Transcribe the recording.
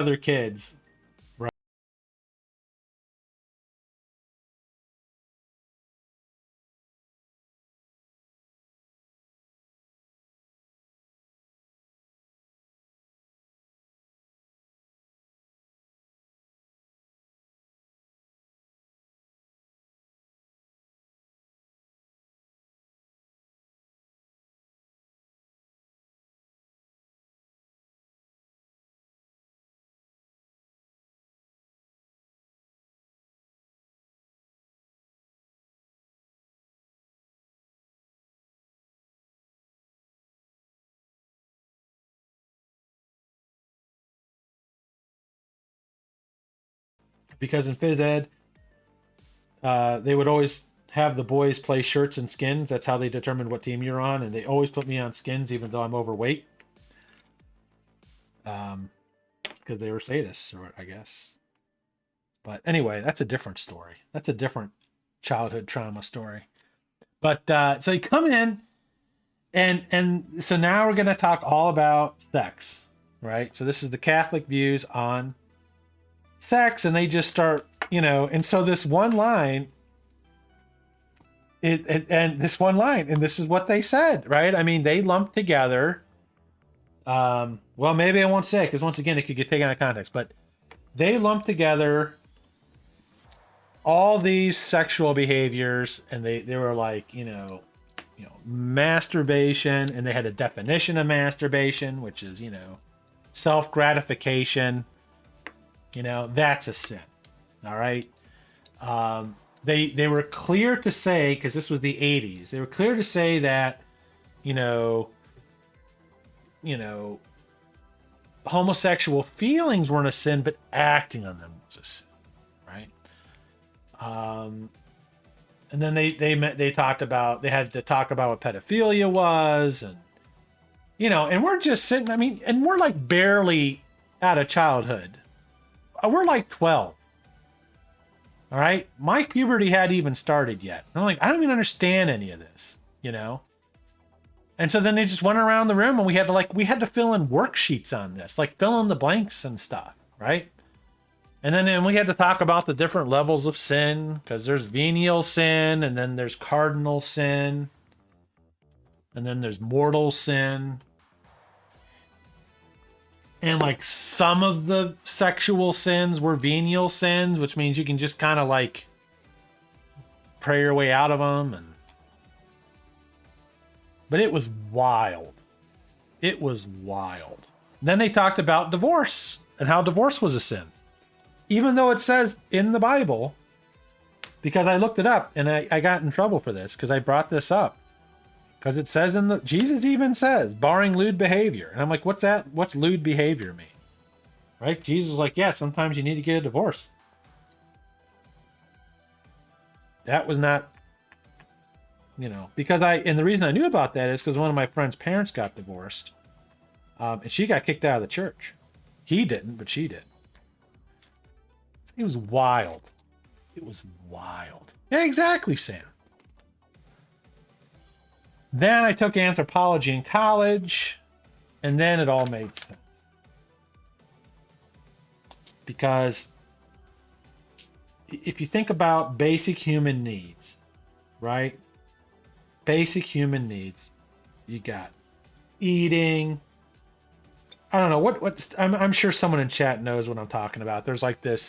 other kids, right? Because in phys ed, they would always have the boys play shirts and skins. That's how they determined what team you're on, and they always put me on skins, even though I'm overweight. Because they were sadists, or I guess. But anyway, that's a different story. That's a different childhood trauma story. But so you come in, and so now we're going to talk all about sex, right? So this is the Catholic views on sex, and they just start, and so this one line, and this is what they said, right? I mean, they lumped together. Well, maybe I won't say, because once again, it could get taken out of context, but they lumped together all these sexual behaviors, and they were like, masturbation, and they had a definition of masturbation, which is, self-gratification. That's a sin. All right. They were clear to say, because this was the 80s, they were clear to say that, homosexual feelings weren't a sin, but acting on them was a sin, right? And then they talked about, they had to talk about what pedophilia was, and and we're just sitting, and we're like barely out of childhood. We're like 12. All right, my puberty hadn't even started yet. I'm like, I don't even understand any of this, And so then they just went around the room, and we had to fill in worksheets on this, like fill in the blanks and stuff, right? And then we had to talk about the different levels of sin, because there's venial sin, and then there's cardinal sin, and then there's mortal sin. And like some of the sexual sins were venial sins, which means you can just kind of like pray your way out of them. But it was wild. It was wild. Then they talked about divorce and how divorce was a sin. Even though it says in the Bible, because I looked it up and I got in trouble for this because I brought this up. Because it says Jesus even says, barring lewd behavior. And I'm like, what's that? What's lewd behavior mean? Right? Jesus is like, yeah, sometimes you need to get a divorce. That was not, because and the reason I knew about that is because one of my friend's parents got divorced. And she got kicked out of the church. He didn't, but she did. It was wild. It was wild. Yeah, exactly, Sam. Then I took anthropology in college, and then it all made sense. Because if you think about basic human needs, right? Basic human needs, you got eating. I don't know I'm sure someone in chat knows what I'm talking about. There's like this